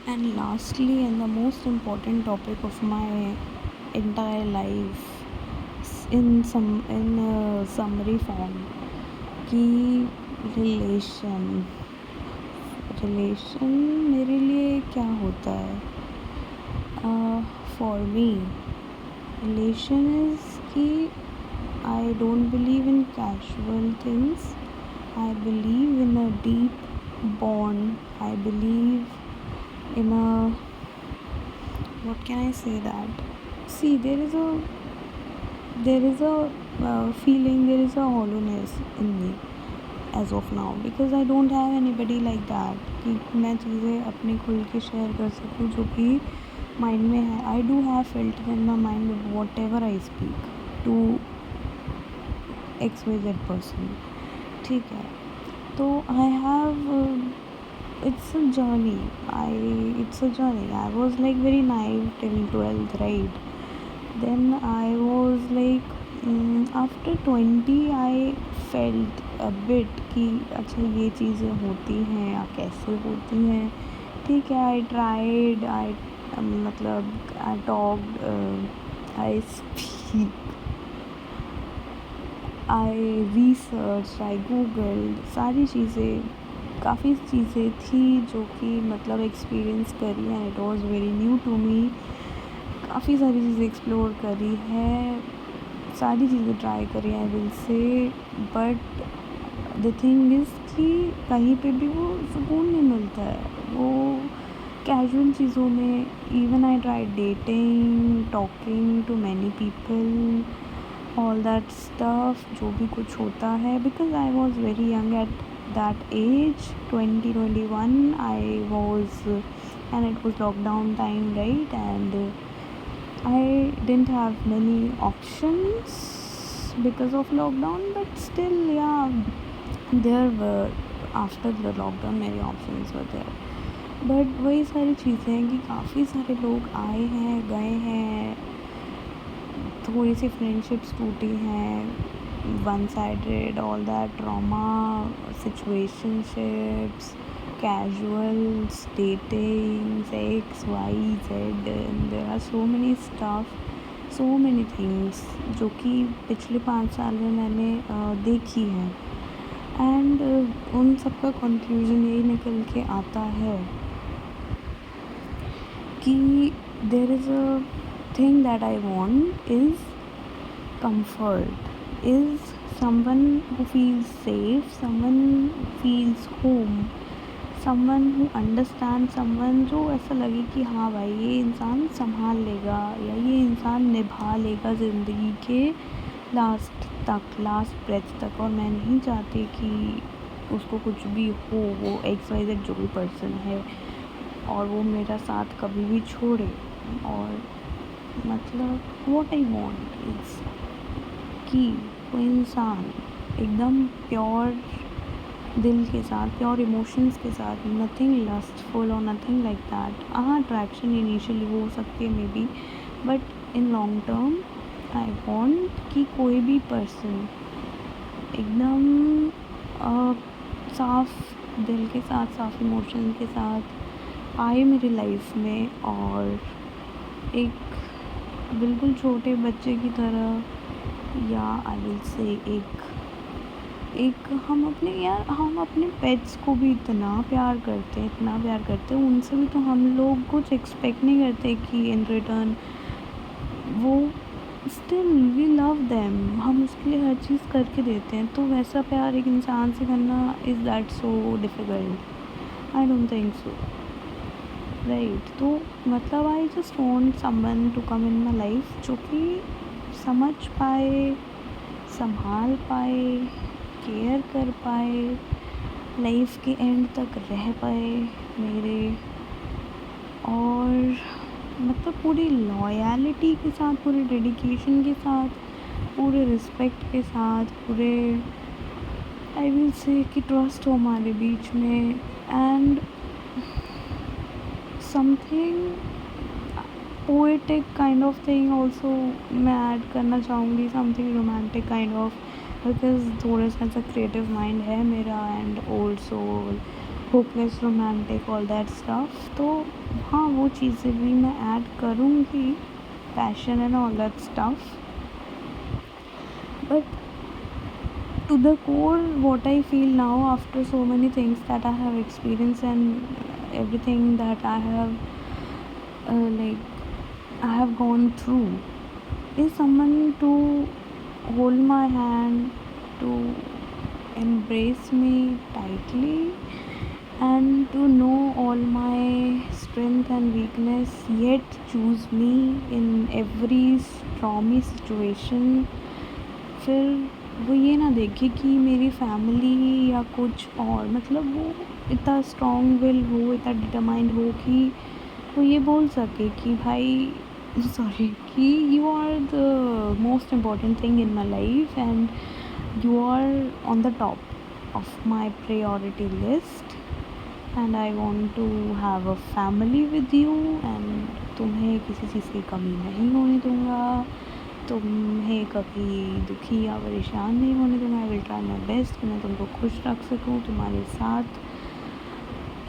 And lastly, and the most important topic of my entire life, in a summary form, कि relation relation मेरे लिए क्या होता है. फॉर मी रिलेशन इज़ कि I don't believe in casual things. I believe in a deep bond. I believe in a, what can I say that, see, there is a feeling, there is a hollowness in me as of now, because I don't have anybody like that कि मैं चीज़ें अपने खुल के share कर सकूँ जो कि माइंड में है. I do have filter in my mind whatever I speak to XYZ person. ठीक है, तो I have, it's a journey. It's a journey. I was like very naive till 12th, right? Then I was like, after 20 I felt a bit कि अच्छा ये चीज़ें होती हैं या कैसे होती हैं. ठीक है, I tried, मतलब I talked, I speak, I researched, I googled, सारी चीज़ें, काफ़ी चीज़ें थी जो कि मतलब एक्सपीरियंस करी है. It was very new to me. काफ़ी सारी चीज़ें एक्सप्लोर करी है, सारी चीज़ें ट्राई करी हैं, आई विल से. बट द थिंग इज़ कि कहीं पे भी वो सुकून नहीं मिलता है. वो कैजुअल चीज़ों में, even I try dating, talking to many people, all that stuff, जो भी कुछ होता है, because I was very young at that age, 2021. I was, and it was lockdown time, right? And I didn't have many options because of lockdown, but still, yeah, there were, after the lockdown many options were there. But वही सारी चीज़ें हैं कि काफ़ी सारे लोग आए हैं, गए हैं, थोड़ी सी फ्रेंडशिप्स टूटी हैं, one sided, all that trauma, situationships, casuals, dating, sex, Y, Z, and there are so many stuff, so many things जो कि पिछले 5 साल में मैंने देखी है. एंड उन सब का कंक्लूजन यही निकल के आता है कि there is a thing that I want is comfort, is someone who feels safe, someone who feels home, someone who understands, someone जो ऐसा लगे कि हाँ भाई ये इंसान संभाल लेगा या ये इंसान निभा लेगा ज़िंदगी के लास्ट तक, लास्ट ब्रेथ तक. और मैं नहीं चाहती कि उसको कुछ भी हो, वो XYZ जो भी पर्सन है, और वो मेरा साथ कभी भी छोड़े. और मतलब व्हाट आई वांट इज़ कि कोई इंसान एकदम प्योर दिल के साथ, प्योर इमोशंस के साथ, नथिंग लस्टफुल और नथिंग लाइक दैट. हाँ, अट्रैक्शन इनिशियली हो सकती है may be, but in long term I want कि कोई भी पर्सन एकदम साफ दिल के साथ, साफ इमोशन के साथ आए मेरी लाइफ में, और एक बिल्कुल छोटे बच्चे की तरह, या आई विल से एक हम अपने पेट्स को भी इतना प्यार करते हैं, उनसे भी तो हम लोग कुछ एक्सपेक्ट नहीं करते कि इन रिटर्न वो, स्टिल वी लव देम, हम उसके लिए हर चीज़ करके देते हैं. तो वैसा प्यार एक इंसान से करना, is that so difficult? I don't think so, right? तो मतलब I just want someone to come in my life जो कि समझ पाए, संभाल पाए, केयर कर पाए, लाइफ के एंड तक रह पाए मेरे, और मतलब पूरी लॉयल्टी के साथ, पूरे डेडिकेशन के साथ, पूरे रिस्पेक्ट के साथ, पूरे आई विल से कि ट्रस्ट हो हमारे बीच में. And something poetic kind of thing also मैं ऐड करना चाहूँगी, something romantic kind of, because थोड़ा सा क्रिएटिव माइंड है मेरा, and also hopeless romantic all that stuff. तो हाँ, वो चीज़ें भी मैं ऐड करूँगी, passion and all that stuff. But to the core, what I feel now after so many things that I have experienced and everything that I have I have gone through, is someone to hold my hand, to embrace me tightly, and to know all my strength and weakness, yet choose me in every stormy situation। फिर वो ये ना देखे कि मेरी family या कुछ और, मतलब वो इतना स्ट्रॉन्ग विल हो, इतना डिटरमाइंड हो कि वो ये बोल सके कि भाई सॉरी, कि you are the most important thing in my life and you are on the top of my priority list and I want to have a family with you and तुम्हें किसी चीज़ की कमी नहीं होने दूँगा, तुम्हें कभी दुखी या परेशान नहीं होने दूँगा। I will try my best कि मैं तुमको खुश रख सकूँ, तुम्हारे साथ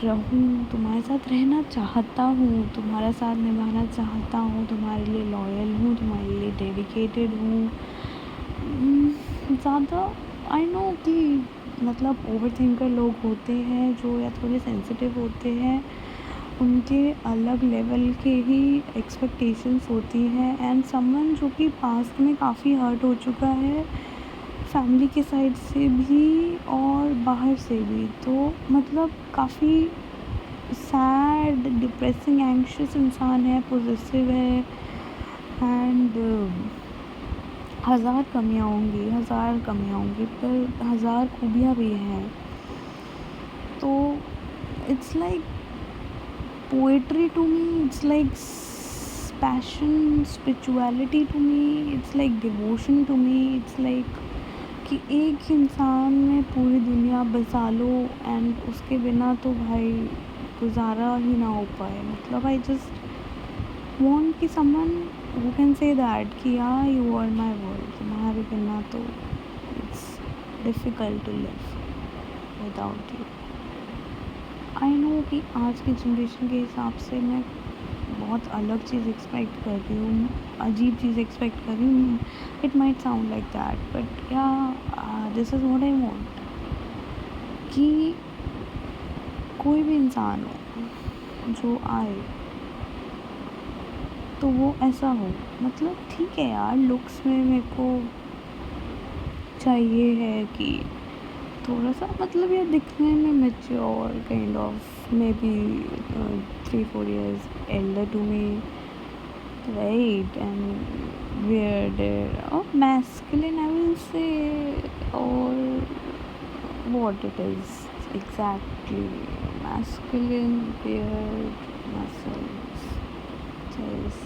रहूँ, तुम्हारे साथ रहना चाहता हूँ, तुम्हारा साथ निभाना चाहता हूँ, तुम्हारे लिए लॉयल हूँ, तुम्हारे लिए डेडिकेटेड हूँ। ज़्यादा आई नो कि मतलब ओवर थिंकर लोग होते हैं जो या थोड़े सेंसिटिव होते हैं, उनके अलग लेवल के ही एक्सपेक्टेशंस होती हैं। एंड समवन जो कि पास्ट में काफ़ी हर्ट हो चुका है, फैमिली के साइड से भी और बाहर से भी, तो मतलब काफ़ी सैड, डिप्रेसिंग, एंग्शियस इंसान है, पॉजिटिव है एंड हज़ार कमियाँ होंगी पर हज़ार खूबियाँ भी हैं। तो it's like poetry to me, it's like passion, spirituality to me, it's like devotion to me, it's like कि एक ही इंसान में पूरी दुनिया बसा लो एंड उसके बिना तो भाई गुजारा ही ना हो पाए। मतलब आई जस्ट वॉन्ट कि someone who can say that कि यार यू आर माई वर्ल्ड, तुम्हारे बिना तो it's difficult to live without you. I know कि आज की जनरेशन के हिसाब से मैं बहुत अलग चीज़ एक्सपेक्ट कर रही हूँ, अजीब चीज़ एक्सपेक्ट कर रही हूँ। It might sound like that but yeah this is what I want कि कोई भी इंसान हो जो आए तो वो ऐसा हो, मतलब ठीक है यार, लुक्स में मेरे को चाहिए है कि थोड़ा सा मतलब ये दिखने में mature kind of, may be 3-4 years elder to me, right, and bearded or masculine I will say, or what it is exactly, masculine, beard, muscles, chest,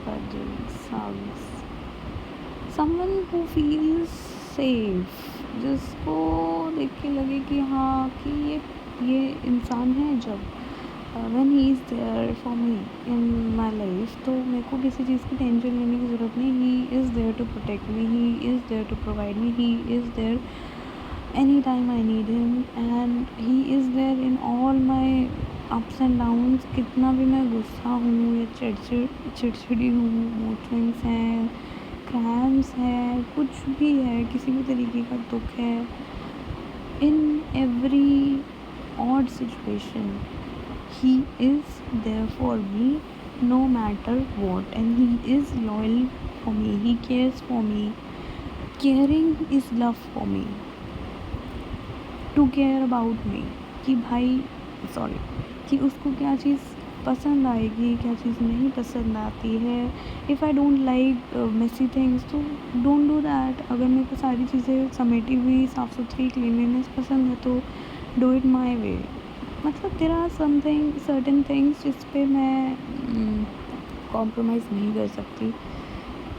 budgets, hugs, someone who feels safe, जिसको देख के लगे कि हाँ कि ये इंसान है। जब when he is there for me in my life, तो मेरे को किसी चीज़ की टेंशन लेने की ज़रूरत नहीं। He is there to protect me, he is there to provide me, he is there any time I need him and he is there in all my ups and downs. कितना भी मैं गुस्सा हूँ या चिड़चिड़ी हूँ, मूड स्विंग्स हैं, cramps है, कुछ भी है, किसी भी तरीके का दुख है, in every odd situation he is there for me no matter what and he is loyal for me, he cares for me. Caring is love for me, to care about me, कि भाई sorry कि उसको क्या चीज़ पसंद आएगी, क्या चीज़ नहीं पसंद आती है। If I don't like messy things तो डोंट डू दैट। अगर मेरे को सारी चीज़ें समेटी हुई, साफ़ सुथरी, क्लीनलीनेस पसंद है तो डू इट माई वे। मतलब there are something certain things जिस पे मैं कॉम्प्रोमाइज़ नहीं कर सकती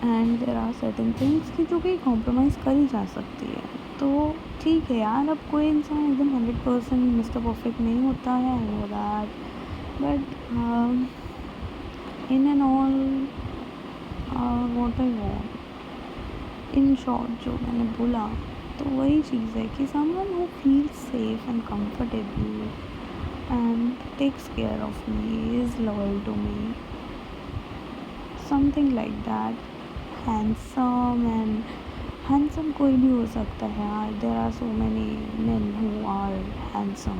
and there are certain things की जो कि कॉम्प्रोमाइज़ करी जा सकती है। तो ठीक है यार, अब कोई इंसान एकदम 100% मिस्टर परफेक्ट नहीं होता है, I know that, but in and all what I want, in short जो मैंने बोला तो वही चीज़ है कि someone who feels safe and comfortable and takes care of me, is loyal to me, something like that. Handsome कोई भी हो सकता है यार, there are so many men who are handsome,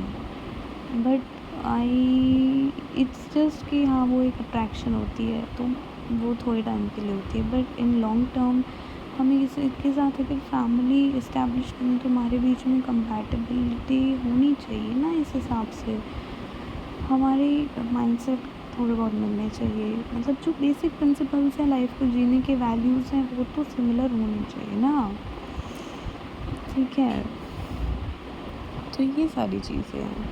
but I it's just कि हाँ वो एक अट्रैक्शन होती है, तो वो थोड़े टाइम के लिए होती है, बट इन लॉन्ग टर्म हमें इसके साथ अगर फैमिली इस्टेब्लिश करनी, तो हमारे बीच में कंपैटिबिलिटी होनी चाहिए ना, इस हिसाब से हमारे माइंडसेट थोड़े बहुत मिलने चाहिए, मतलब जो बेसिक प्रिंसिपल्स हैं लाइफ को जीने के, वैल्यूज़ हैं, वो तो सिमिलर होने चाहिए ना, ठीक है। तो ये सारी चीज़ें हैं,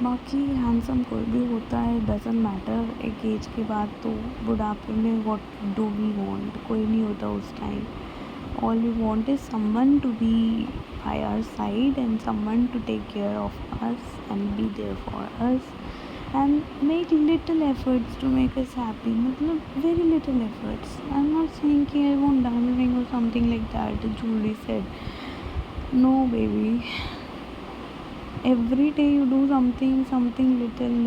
बाकी हैंडसम कोई भी होता है, डजंट मैटर, एक एज के बाद तो बुढ़ापे में व्हाट डू वी वांट, कोई नहीं होता उस time, all we want is someone to be by our side and someone to take care of us and be there for us and make little efforts to make us happy, मतलब very little efforts. I'm not saying कि I want diamond ring or something like that, Julie said. No baby, every day you do something little,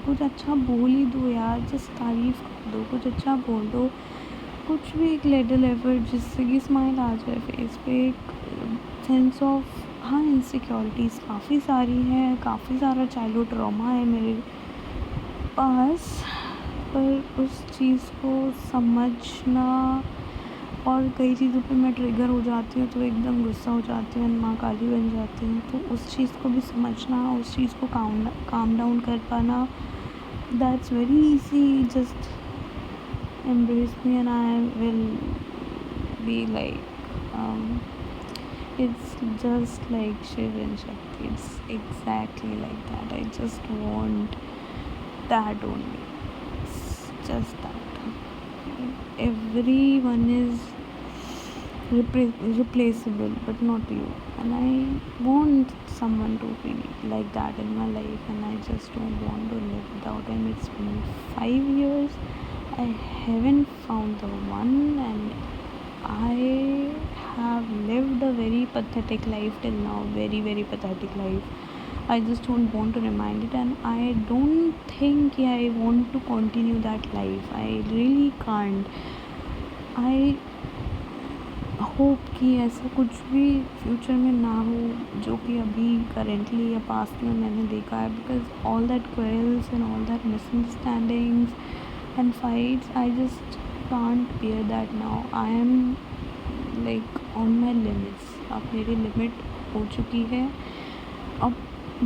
कुछ अच्छा बोल ही दो यार, just तारीफ़ कर दो, कुछ अच्छा बोल दो, कुछ भी एक लिटिल एफर्ट जिससे कि स्माइल आ जाए फेस पे, एक सेंस ऑफ, हाँ इनसिक्योरिटीज़ काफ़ी सारी हैं, काफ़ी सारा चाइल्डहुड ट्रॉमा है मेरे पास, पर उस चीज़ को समझना, और कई चीज़ों पे मैं ट्रिगर हो जाती हूँ तो एकदम गुस्सा हो जाती हूँ, माँ काली बन जाती हूँ, तो उस चीज़ को भी समझना, उस चीज़ को काम डाउन कर पाना, that's very easy, just embrace me and I will be like, it's just like Shiv and Shakti, it's exactly like that, I just want that only, it's just that, everyone is replaceable but not you, and I want someone to be like that in my life, and I just don't want to live without him. It's been 5 years, I haven't found the one, and I have lived a very pathetic life till now, very very pathetic life. I just don't want to remind it, and I don't think I want to continue that life. I really can't. I hope कि ऐसा कुछ भी future में ना हो जो कि अभी करेंटली या पास्ट में मैंने देखा है, because all that quarrels and all that misunderstandings and fights, I just can't bear that now, I am like on my limits, अब मेरी लिमिट हो चुकी है, अब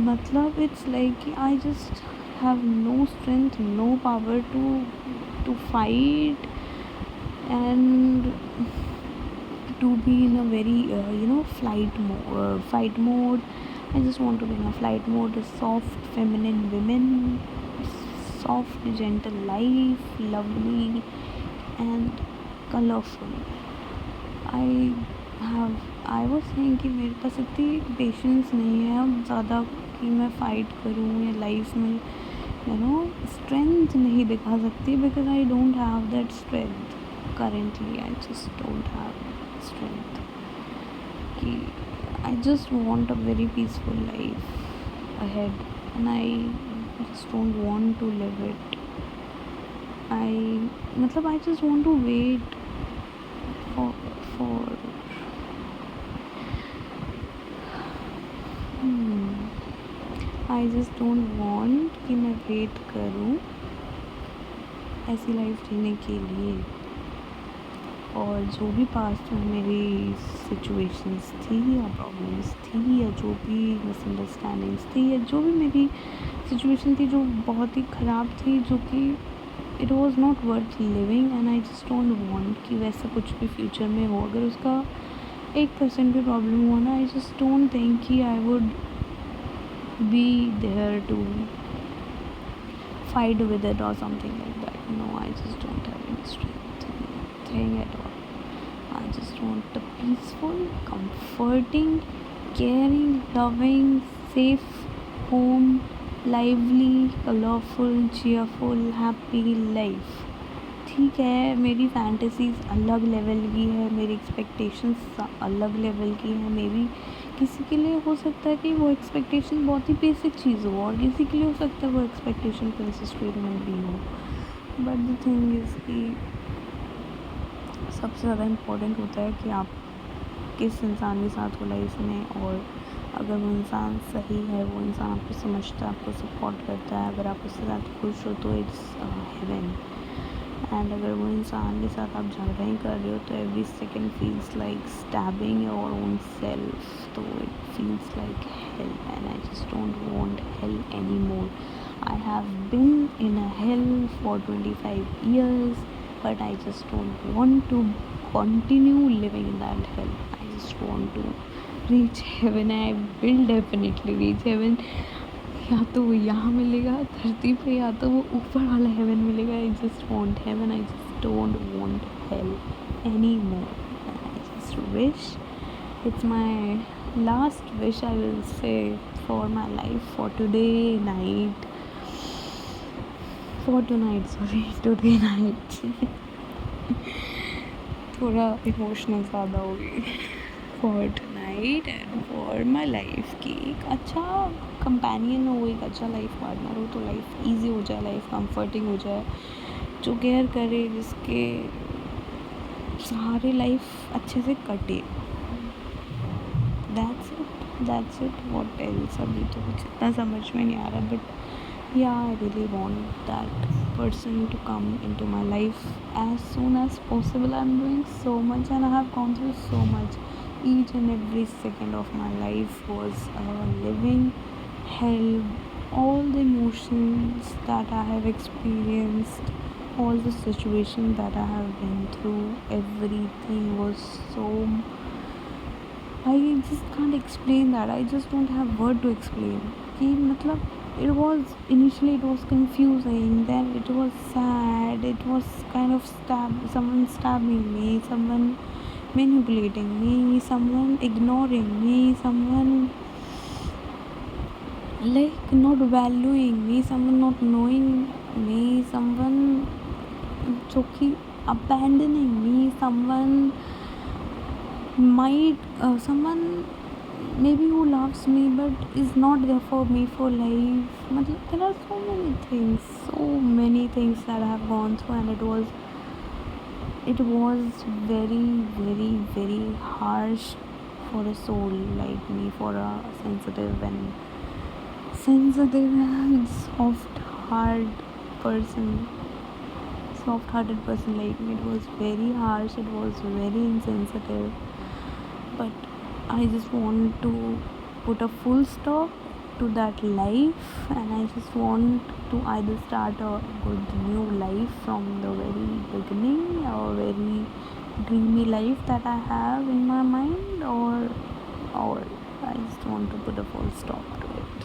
मतलब it's like I just have no strength, no power to fight and to be in a very fight mode. I just want to be in a flight mode, a soft feminine women, soft gentle life, lovely and colorful. I was saying कि मेरे पास इतनी patience नहीं है अब ज़्यादा कि मैं fight करूँ या लाइफ में स्ट्रेंथ नहीं दिखा सकती, because I don't have that strength currently. I just don't have strength कि I just want a very peaceful life ahead, and I just don't want to live it. I just want to wait for I just don't want कि मैं wait करूँ ऐसी life जीने के लिए, और जो भी पास्ट में मेरी सिचुएशंस थी या प्रॉब्लम्स थी या जो भी मिसअंडरस्टैंडिंग्स थी या जो भी मेरी सिचुएशन थी जो बहुत ही ख़राब थी, जो कि it was not worth living, and I just don't want कि वैसा कुछ भी फ्यूचर में हो। अगर उसका 1% भी प्रॉब्लम हुआ ना, आई जस्ट डोंट थिंक कि I would be there to fight with it or something like that. No, I just don't have any strength, anything at all. I just want a peaceful, comforting, caring, loving, safe home, lively, colorful, cheerful, happy life. ठीक है, मेरी fantasies अलग level की है, मेरी expectations अलग level की है, मे बी किसी के लिए हो सकता है कि वो एक्सपेक्टेशन बहुत ही बेसिक चीज़ हो और किसी के लिए हो सकता है वो एक्सपेक्टेशन प्रिंसेस ट्रीट में भी हो। बट द थिंग इज़ कि सबसे ज़्यादा इम्पोर्टेंट होता है कि आप किस इंसान के साथ हो लाइफ में, और अगर वो इंसान सही है, वो इंसान आपको समझता है, आपको सपोर्ट करता है, अगर आप उसके साथ खुश हो तो इट्स हेवन। एंड अगर वो इंसान के साथ आप झगड़ा ही कर रहे हो तो every second feels like stabbing your own self, तो it feels like hell and I just don't want hell any more. I have been in a hell for 25 years, but I just don't want to continue living in that hell. I just want to reach heaven. I will definitely reach heaven. या तो वो यहाँ मिलेगा धरती पे, या तो वो ऊपर वाला हेवन मिलेगा। I just want heaven, I just don't want hell any more. I just wish, it's my last wish I will say for my life, for today night, for tonight, sorry today night. थोड़ा emotional ज़्यादा हो गई। For tonight and for my life की एक अच्छा companion हो, एक अच्छा लाइफ पार्टनर हो, तो लाइफ इजी हो जाए, लाइफ कंफर्टिंग हो जाए, जो केयर करे, जिसके सहारे लाइफ अच्छे से कटे। That's it what else. अभी तो कुछ इतना समझ में नहीं आ रहा, but yeah, I really want that person to come into my life as soon as possible. I'm doing so much and I have gone through so much. Each and every second of my life was a living hell. All the emotions that I have experienced, all the situations that I have been through, everything was so, I just can't explain that. I just don't have word to explain कि मतलब it was initially, it was confusing, then it was sad, it was kind of someone stabbing me, someone manipulating me, someone ignoring me, someone like not valuing me, someone not knowing me, someone choki abandoning me, someone might someone maybe who loves me but is not there for me for life. There are so many things that I have gone through, and it was very very very harsh for a soul like me, for a sensitive and soft hearted person like me. It was very harsh, it was very insensitive, but I just want to put a full stop to that life, and I just want to either start a good new life from the very beginning, a very dreamy life that I have in my mind, or I just want to put a full stop to it.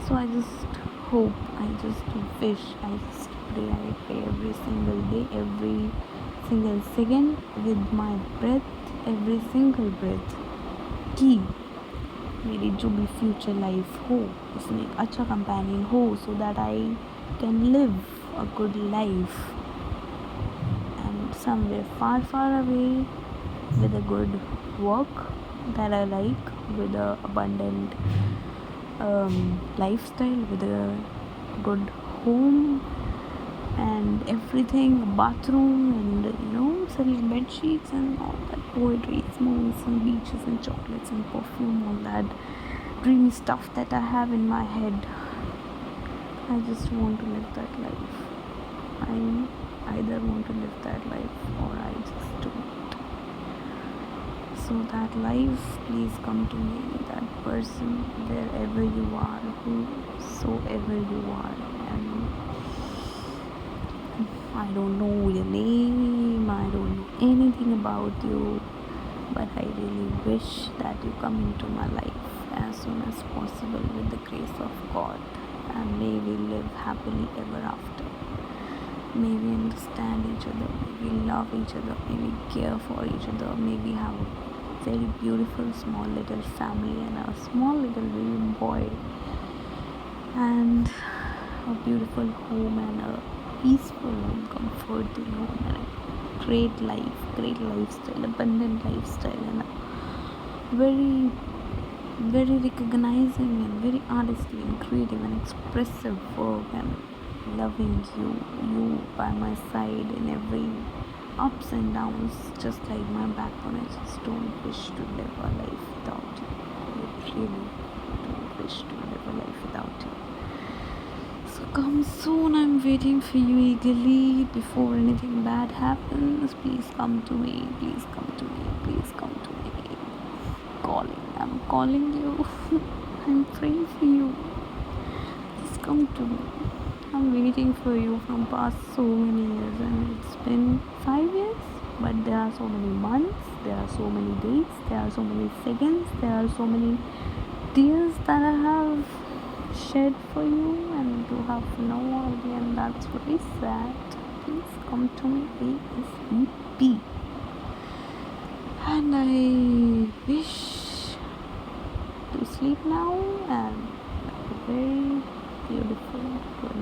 So I just hope, I just wish, I just pray, I pray every single day, every single second, with my breath, every single breath, कि मेरी जो भी future life हो उसमें एक अच्छा companion हो, so that I can live a good life and somewhere far far away with a good work that I like, with a abundant lifestyle, with a good home and everything, bathroom and selling bed sheets and all that poetry, moons and beaches and chocolates and perfume, all that dreamy stuff that I have in my head. I just want to live that life. I either want to live that life or I just don't. So that life, please come to me, that person, wherever you are, whosoever you are. And I don't know your name, I don't know anything about you, but I really wish that you come into my life as soon as possible with the grace of God, and may we live happily ever after. May we understand each other, may we love each other, may we care for each other, may we have a very beautiful small little family and a small little baby boy and a beautiful home and a peaceful home, comforting home, and a great lifestyle, abundant lifestyle, and a very very recognizing and very artistly and creative and expressive work, and loving you by my side in every ups and downs, just like my backbone. I just don't wish to live a life without you. I really don't wish to live a life without you. So come soon, I'm waiting for you eagerly. Before anything bad happens, please come to me, please come to me, please come to me. I'm calling you. I'm praying for you. Just come to me. I'm waiting for you from past so many years, and it's been 5 years, but there are so many months, there are so many days, there are so many seconds, there are so many tears that I have shed for you, and you have no idea, and that's very sad. Please come to me ASAP. And I wish to sleep now and have a very beautiful good